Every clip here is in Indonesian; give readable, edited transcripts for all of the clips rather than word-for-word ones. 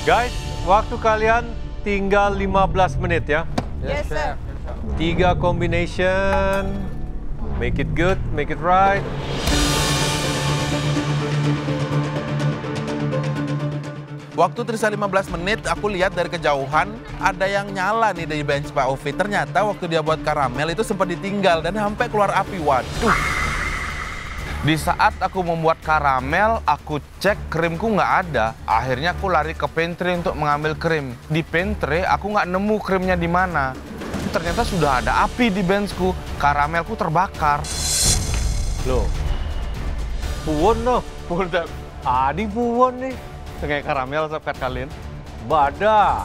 Guys, waktu kalian tinggal 15 menit ya. Yes, sir. 3 combination. Make it good, make it right. Waktu tersisa 15 menit, aku lihat dari kejauhan ada yang nyala nih dari bench Pak Ovi. Ternyata waktu dia buat karamel itu sempat ditinggal dan sampai keluar api. Waduh. Di saat aku membuat karamel, aku cek krimku nggak ada. Akhirnya aku lari ke pantry untuk mengambil krim. Di pantry aku nggak nemu krimnya di mana. Ternyata sudah ada api di benchku. Karamelku terbakar. Loh. Puwon loh. Adi puwon nih. Kayak karamel sakat kalian. Badah.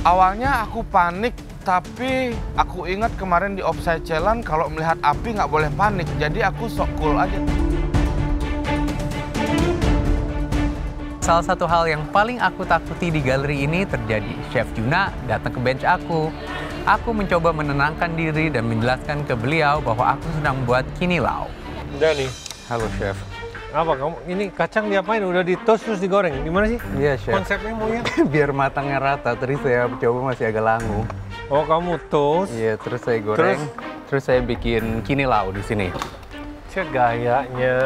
Awalnya aku panik, tapi aku ingat kemarin di Offside Challenge kalau melihat api nggak boleh panik. Jadi aku sok cool aja. Salah satu hal yang paling aku takuti di galeri ini terjadi. Chef Juna datang ke bench aku. Aku mencoba menenangkan diri dan menjelaskan ke beliau bahwa aku sedang membuat kinilau. Udah nih. Halo, Chef. Apa kamu ini kacang diapain? Udah di toast terus digoreng. Gimana sih? Iya, Chef. Konsepnya maunya? Biar matangnya rata, tadi saya coba masih agak langu. Oh, kamu toast. Iya, terus saya goreng. Terus saya bikin kinilau di sini. Cek gayanya.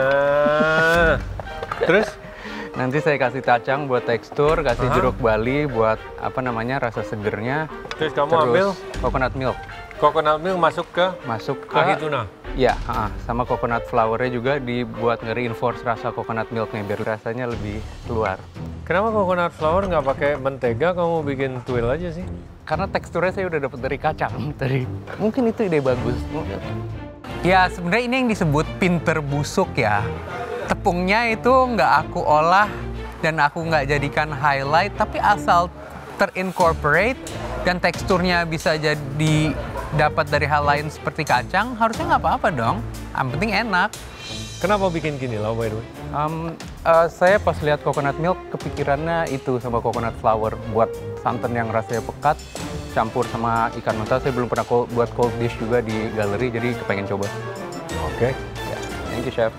Terus? Nanti saya kasih kacang buat tekstur, kasih jeruk bali buat rasa segernya. Terus kamu ambil coconut milk. coconut milk masuk ke ahi tuna. Iya, sama coconut flour-nya juga dibuat nge-reinforce rasa coconut milk-nya biar rasanya lebih keluar. Kenapa coconut flour nggak pakai mentega, kamu bikin tuil aja sih? Karena teksturnya saya udah dapat dari kacang tadi. Mungkin itu ide bagus. Ya, sebenarnya ini yang disebut pinter busuk ya. Tepungnya itu nggak aku olah dan aku nggak jadikan highlight, tapi asal terincorporate dan teksturnya bisa jadi dapat dari hal lain seperti kacang, harusnya nggak apa-apa dong. Yang penting enak. Kenapa bikin kinilau, by the way? Saya pas lihat coconut milk, kepikirannya itu sama coconut flour. Buat santan yang rasanya pekat, campur sama ikan mentah. Saya belum pernah buat cold dish juga di galeri, jadi kepengen coba. Oke. Ya, thank you, Chef.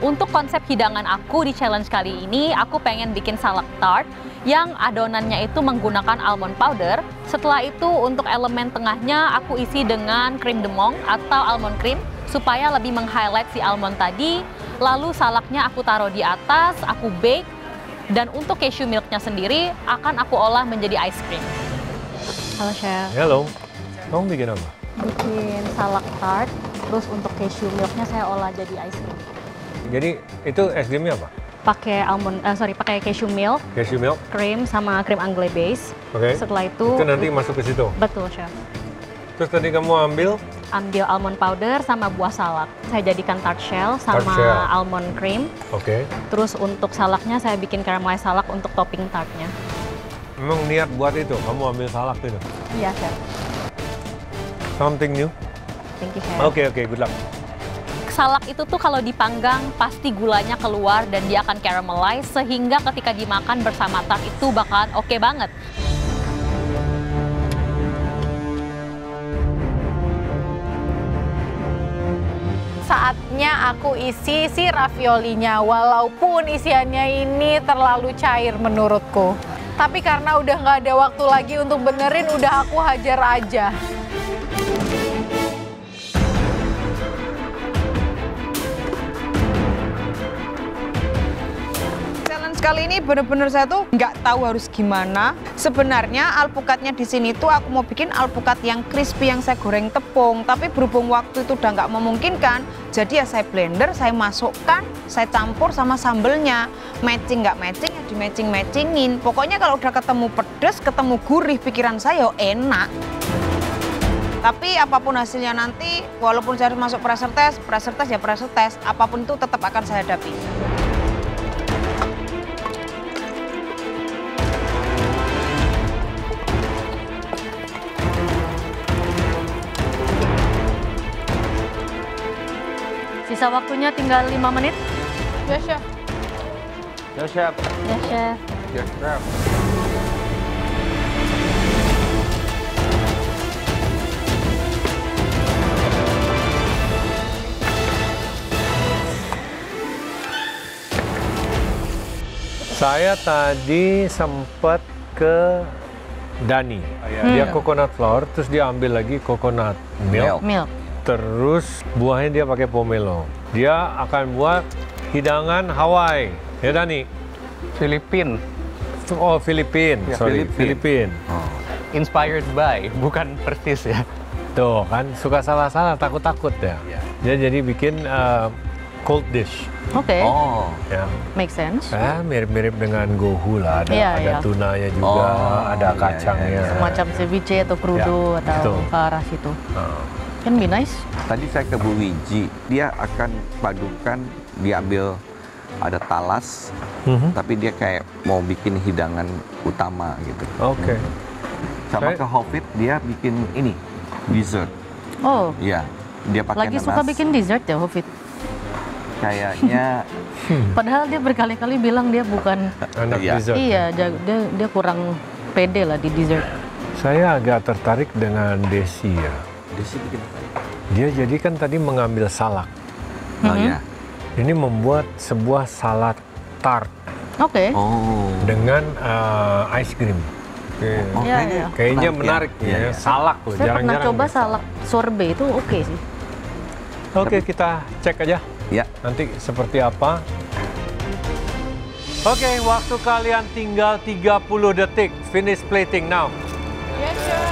Untuk konsep hidangan aku di challenge kali ini, aku pengen bikin salad tart yang adonannya itu menggunakan almond powder. Setelah itu untuk elemen tengahnya aku isi dengan krim demong atau almond cream supaya lebih meng-highlight si almond tadi. Lalu salaknya aku taruh di atas, aku bake. Dan untuk cashew milknya sendiri akan aku olah menjadi ice cream. Halo Chef. Halo. Kamu bikin apa? Bikin salad tart, terus untuk cashew milknya saya olah jadi ice cream. Jadi itu es krimnya apa? Pakai cashew milk, krim sama krim anglais base. Oke. Setelah itu nanti masuk ke situ. Betul, Chef. Terus tadi kamu ambil almond powder sama buah salak. Saya jadikan tart shell sama almond cream. Oke. Terus untuk salaknya saya bikin caramelized salak untuk topping tartnya. Memang niat buat itu, kamu ambil salak itu? Iya, Chef. Something new? Thank you, Chef. Oke, good luck. Salak itu tuh kalau dipanggang pasti gulanya keluar dan dia akan caramelize sehingga ketika dimakan bersama tart itu bakalan oke banget. Saatnya aku isi si raviolinya, walaupun isiannya ini terlalu cair menurutku. Tapi karena udah nggak ada waktu lagi untuk benerin, udah aku hajar aja. Kali ini bener-bener saya tuh nggak tahu harus gimana. Sebenarnya alpukatnya di sini tuh aku mau bikin alpukat yang crispy yang saya goreng tepung. Tapi berhubung waktu itu udah nggak memungkinkan, jadi ya saya blender, saya masukkan, saya campur sama sambelnya. Matching nggak matching ya di matching-matchingin. Pokoknya kalau udah ketemu pedes, ketemu gurih, pikiran saya enak. Tapi apapun hasilnya nanti, walaupun saya harus masuk pressure test ya pressure test, apapun itu tetap akan saya hadapi. Sisa waktunya tinggal 5 menit. Ya, Chef. Ya, Chef. Ya, Chef. Ya, Chef. Saya tadi sempat ke Dani. Dia coconut flour, terus dia ambil lagi coconut milk. Milk. Terus buahnya dia pakai pomelo. Dia akan buat hidangan Hawaii. Ya Dani? Filipin. Oh, Filipin. Ya, Sorry, Filipin. Filipin. Inspired by, bukan persis ya. Tuh kan, suka salah-salah, takut-takut ya. Dia jadi bikin cold dish. Oke, Oh, Ya. make sense. Mirip-mirip dengan gohu lah. Ada, Iya, ada iya. tunanya juga, ada iya, kacangnya. iya, Semacam ceviche atau crudo Ya, atau betul. ke arah situ. Ah. Can be nice. Tadi saya ke Bu Wiji, dia akan padukan, diambil ada talas, tapi dia kayak mau bikin hidangan utama gitu. Oke. Sama Saya- ke Hofit, dia bikin ini, dessert. Oh, Iya, dia pakai lagi nanas. suka bikin dessert ya, Hofit? Kayaknya, Padahal dia berkali-kali bilang dia bukan. Anak Iya. dessert. Iya, dia kurang pede lah di dessert. Saya agak tertarik dengan Desi ya. Desi bikin apa? Dia jadi kan tadi mengambil salak. Oh ya. Ini membuat sebuah salad tart Oke. Oh. dengan ice cream. Oh, Iya, kayaknya iya. Kayaknya menarik menarik ya. ya. Salak loh, Saya pernah jarang-jarang. coba ada salak sorbet itu oke sih. Oke, kita cek aja Ya. nanti seperti apa. Oke, waktu kalian tinggal 30 detik. Finish plating now. Yes, sir.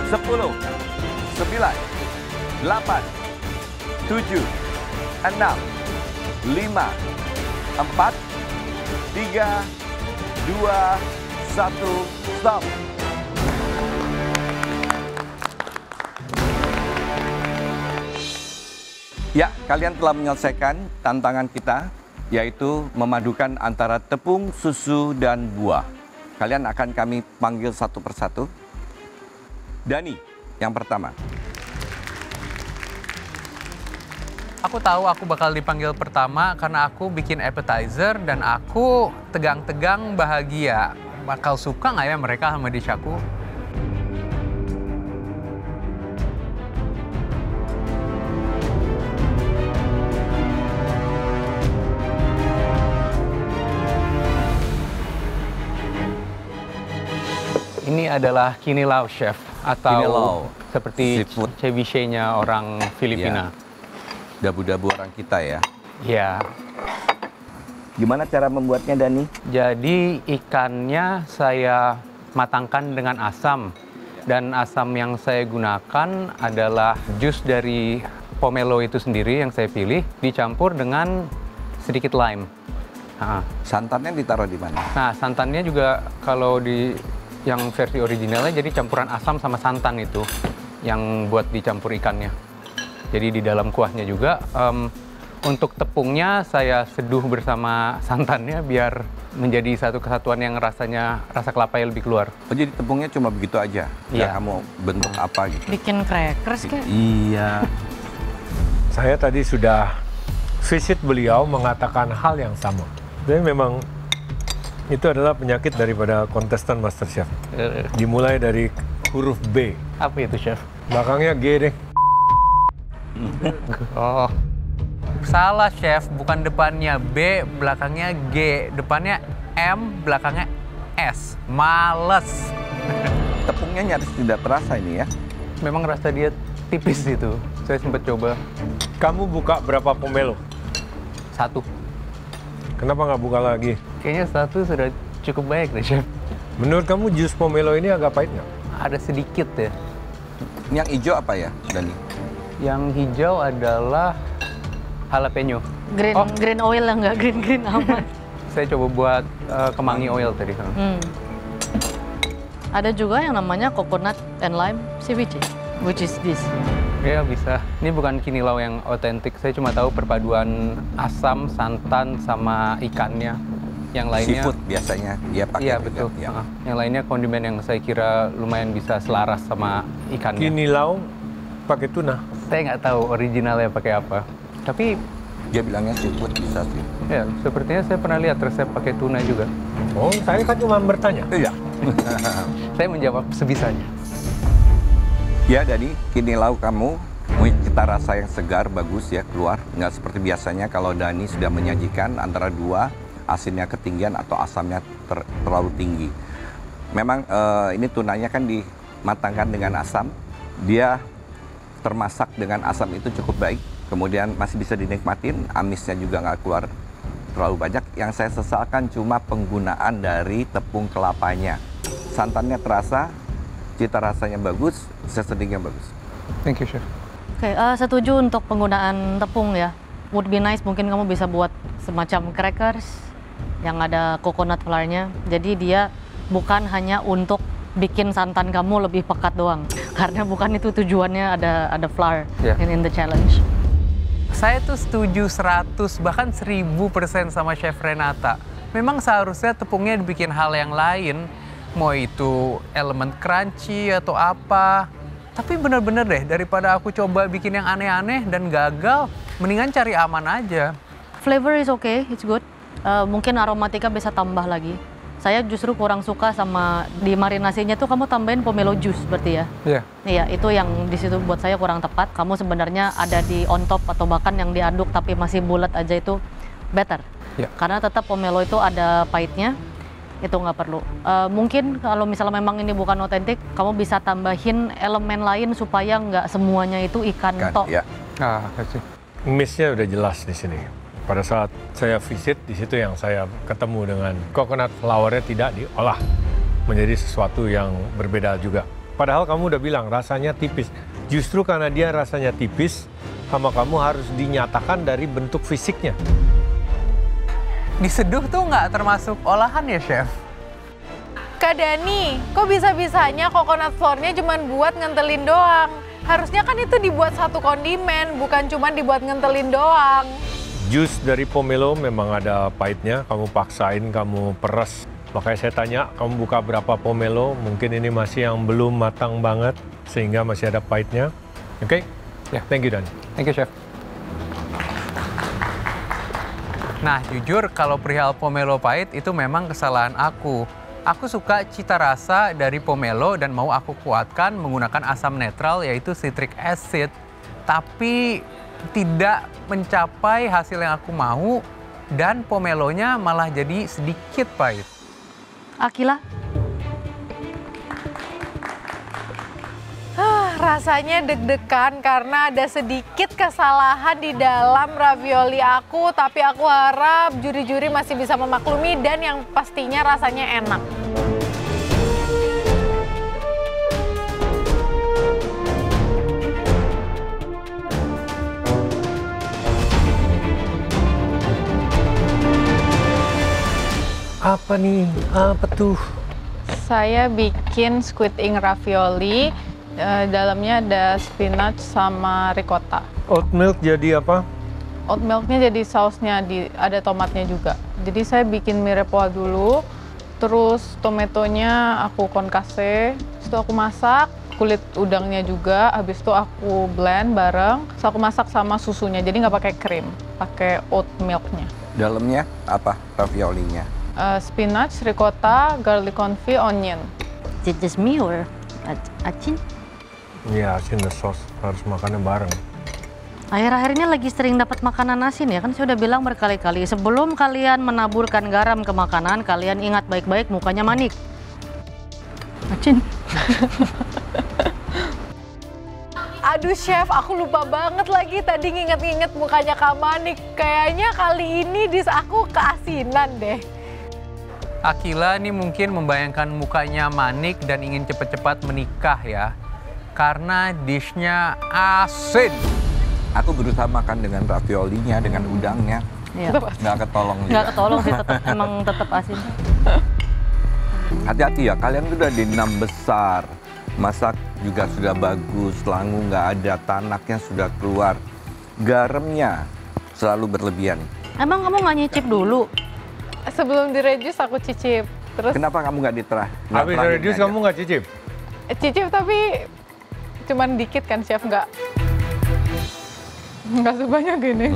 Sepuluh, 9, 8, 7, 6, 5, 4, 3, 2, 1, stop. Ya, kalian telah menyelesaikan tantangan kita, yaitu memadukan antara tepung, susu, dan buah. Kalian akan kami panggil satu persatu. Dani, yang pertama. Aku tahu aku bakal dipanggil pertama karena aku bikin appetizer dan aku tegang-tegang bahagia. Bakal suka nggak ya mereka sama dish aku? Ini adalah kinilaw, chef, atau Kinilaw, seperti seafood. ceviche-nya orang Filipina. Dabu-dabu orang kita ya. Ya. Gimana cara membuatnya, Dani? Jadi ikannya saya matangkan dengan asam. Dan asam yang saya gunakan adalah jus dari pomelo itu sendiri yang saya pilih, dicampur dengan sedikit lime. Santannya ditaruh di mana? Nah, santannya juga kalau di yang versi originalnya jadi campuran asam sama santan itu yang buat dicampur ikannya. Jadi di dalam kuahnya juga. Untuk tepungnya saya seduh bersama santannya biar menjadi satu kesatuan yang rasanya rasa kelapanya lebih keluar. Oh, jadi tepungnya cuma begitu aja? Iya. Nggak kamu bentuk apa gitu? Bikin crackers kayak. Iya. Saya tadi sudah visit beliau mengatakan hal yang sama. Jadi memang itu adalah penyakit daripada kontestan MasterChef. Dimulai dari huruf B. Apa itu, Chef? Belakangnya G deh. Oh. Salah, Chef. Bukan depannya B, belakangnya G. Depannya M, belakangnya S. Males. Tepungnya nyaris tidak terasa ini ya? Memang rasa dia tipis itu. Saya sempat coba. Kamu buka berapa pomelo? 1. Kenapa nggak buka lagi? Kayaknya 1 sudah cukup baik deh, Chef. Menurut kamu jus pomelo ini agak pahit nggak? Ada sedikit ya. Yang hijau apa ya, Dani? Yang hijau adalah jalapeno. Green oil yang nggak green amat. Saya coba buat kemangi oil tadi. Ada juga yang namanya coconut and lime ceviche, which is this. Ya bisa. Ini bukan kinilaw yang otentik. Saya cuma tahu perpaduan asam, santan, sama ikannya. Yang lainnya. Seafood biasanya dia pakai. Iya juga, betul. ya. Yang lainnya kondimen yang saya kira lumayan bisa selaras sama ikannya. Kinilaw pakai tuna. Saya nggak tahu originalnya pakai apa. Tapi Dia bilangnya seafood bisa sih. Ya, sepertinya saya pernah lihat resep pakai tuna juga. Oh, saya kan cuma bertanya. Iya. Saya menjawab sebisanya. Ya, Dani, kini lauk kamu cita rasa yang segar, bagus ya keluar. Nggak seperti biasanya kalau Dani sudah menyajikan antara dua, asinnya ketinggian atau asamnya terlalu tinggi. Memang ini tunanya kan dimatangkan dengan asam. Dia termasak dengan asam itu cukup baik. Kemudian masih bisa dinikmatin, amisnya juga nggak keluar terlalu banyak. Yang saya sesalkan cuma penggunaan dari tepung kelapanya. Santannya terasa, cita rasanya bagus, sesedingnya bagus. Thank you, Chef. Oke, setuju untuk penggunaan tepung ya. Would be nice mungkin kamu bisa buat semacam crackers yang ada coconut flour-nya. Jadi dia bukan hanya untuk bikin santan kamu lebih pekat doang. Karena bukan itu tujuannya, ada flour in the challenge. Saya tuh setuju 100 bahkan 1000% sama Chef Renata. Memang seharusnya tepungnya dibikin hal yang lain, mau itu elemen crunchy atau apa. Tapi bener-bener deh, daripada aku coba bikin yang aneh-aneh dan gagal, mendingan cari aman aja. Flavor is okay, it's good. Mungkin aromatika bisa tambah lagi. Saya justru kurang suka sama di marinasinya tuh kamu tambahin pomelo juice berarti ya? Iya. Iya, itu yang di situ buat saya kurang tepat. Kamu sebenarnya ada di on top atau bahkan yang diaduk tapi masih bulat aja itu better. Iya. Karena tetap pomelo itu ada pahitnya, itu nggak perlu. Mungkin kalau misalnya memang ini bukan otentik, kamu bisa tambahin elemen lain supaya nggak semuanya itu ikan tok. Ya. Miss-nya udah jelas di sini. Pada saat saya visit, di situ yang saya ketemu dengan coconut flour-nya tidak diolah menjadi sesuatu yang berbeda juga. Padahal kamu udah bilang rasanya tipis. Justru karena dia rasanya tipis, sama kamu harus dinyatakan dari bentuk fisiknya. Diseduh tuh nggak termasuk olahan ya, Chef? Kak Dani, kok bisa-bisanya coconut flour-nya cuma buat ngentelin doang? Harusnya kan itu dibuat satu kondimen, bukan cuma dibuat ngentelin doang. Jus dari pomelo memang ada pahitnya, kamu paksain, kamu peres. Makanya saya tanya, kamu buka berapa pomelo, mungkin ini masih yang belum matang banget, sehingga masih ada pahitnya. Oke? Ya. Thank you, Dan. Thank you, Chef. Nah, jujur kalau perihal pomelo pahit itu memang kesalahan aku. Aku suka cita rasa dari pomelo dan mau aku kuatkan menggunakan asam netral yaitu citric acid. Tapi tidak mencapai hasil yang aku mau dan pomelonya malah jadi sedikit pahit. Akila? Rasanya deg-degan karena ada sedikit kesalahan di dalam ravioli aku, tapi aku harap juri-juri masih bisa memaklumi dan yang pastinya rasanya enak. Apa nih? Apa tuh? Saya bikin squid ink ravioli, dalamnya ada spinach sama ricotta. Oat milk jadi apa? Oat milknya jadi sausnya, ada tomatnya juga. Jadi saya bikin mirepoix dulu, terus tomatonya aku concasse, terus itu aku masak, kulit udangnya juga, habis itu aku blend bareng, terus aku masak sama susunya, jadi nggak pakai krim, pakai oat milknya. Dalamnya apa raviolinya? Spinach, ricotta, garlic confit, onion. Is it just me or Acin? Iya, asin the sauce. Harus makannya bareng. Akhir-akhir ini lagi sering dapat makanan asin ya, kan saya udah bilang berkali-kali. Sebelum kalian menaburkan garam ke makanan, kalian ingat baik-baik mukanya Manik. Acin. Aduh Chef, aku lupa banget lagi tadi nginget-nginget mukanya Kak Manik. Kayaknya kali ini aku keasinan deh. Akila nih mungkin membayangkan mukanya Manik dan ingin cepat-cepat menikah ya. Karena dishnya asin. Aku berusaha makan dengan raviolinya, dengan udangnya. Iya. Nggak ketolong juga. Nggak ketolong sih, emang tetap asin. Hati-hati ya, kalian udah di 6 besar. Masak juga sudah bagus, langu nggak ada, tanaknya sudah keluar. Garamnya selalu berlebihan. Emang kamu nggak nyicip dulu? Sebelum direduce aku cicip. Terus Kenapa kamu nggak diterah? Habis reduce kamu nggak cicip? cicip tapi cuman dikit kan Chef, nggak. Nggak sebanyak ini.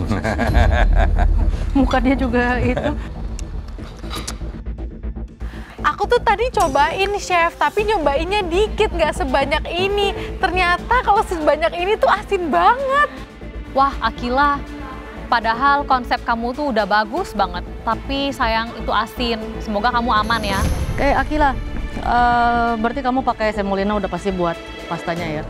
Muka dia juga itu. Aku tuh tadi cobain chef, tapi nyobainnya dikit, nggak sebanyak ini. Ternyata kalau sebanyak ini tuh asin banget. Wah, Akila, padahal konsep kamu tuh udah bagus banget, tapi sayang itu asin. Semoga kamu aman ya. Akila, berarti kamu pakai semolina udah pasti buat pastanya ya.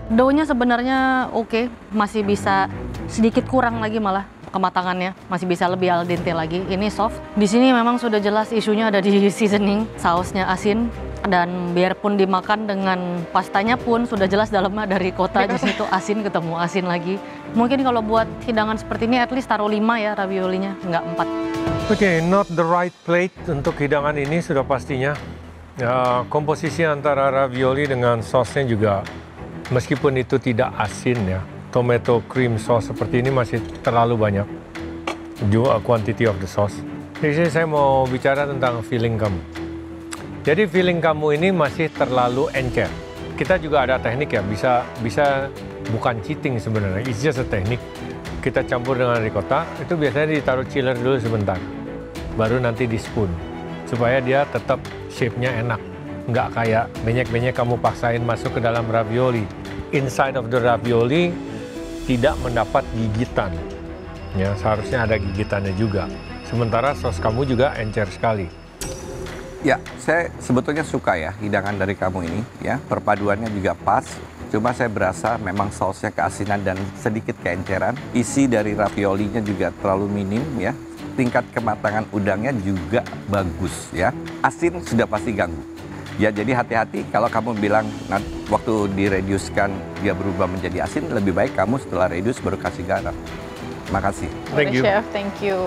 Doughnya sebenarnya oke, masih bisa sedikit kurang lagi malah kematangannya, masih bisa lebih al dente lagi. Ini soft. Di sini memang sudah jelas isunya ada di seasoning, sausnya asin, dan biarpun dimakan dengan pastanya pun sudah jelas dalamnya dari kota, di situ asin ketemu asin lagi. Mungkin kalau buat hidangan seperti ini at least taruh 5 ya raviolinya, nggak 4. Oke, not the right plate untuk hidangan ini sudah pastinya. Komposisi antara ravioli dengan sausnya juga, meskipun itu tidak asin ya, tomato cream sauce seperti ini masih terlalu banyak. Quantity of the sauce. Di sini saya mau bicara tentang feeling kamu. Jadi feeling kamu ini masih terlalu encer. Kita juga ada teknik ya, bisa bukan cheating sebenarnya, it's just a teknik. Kita campur dengan ricotta, itu biasanya ditaruh chiller dulu sebentar, baru nanti di spoon, supaya dia tetap shape-nya enak. Nggak kayak benyek-benyek kamu paksain masuk ke dalam ravioli. Inside of the ravioli tidak mendapat gigitan. Ya, seharusnya ada gigitannya juga. Sementara sos kamu juga encer sekali. Ya, saya sebetulnya suka ya hidangan dari kamu ini ya. Perpaduannya juga pas. Cuma saya berasa memang sausnya keasinan dan sedikit keenceran. Isi dari raviolinya juga terlalu minim ya. Tingkat kematangan udangnya juga bagus ya. Asin sudah pasti ganggu. Ya, jadi hati-hati kalau kamu bilang waktu direducekan dia berubah menjadi asin, lebih baik kamu setelah reduce baru kasih garam. Makasih. Thank you. Chef, thank you.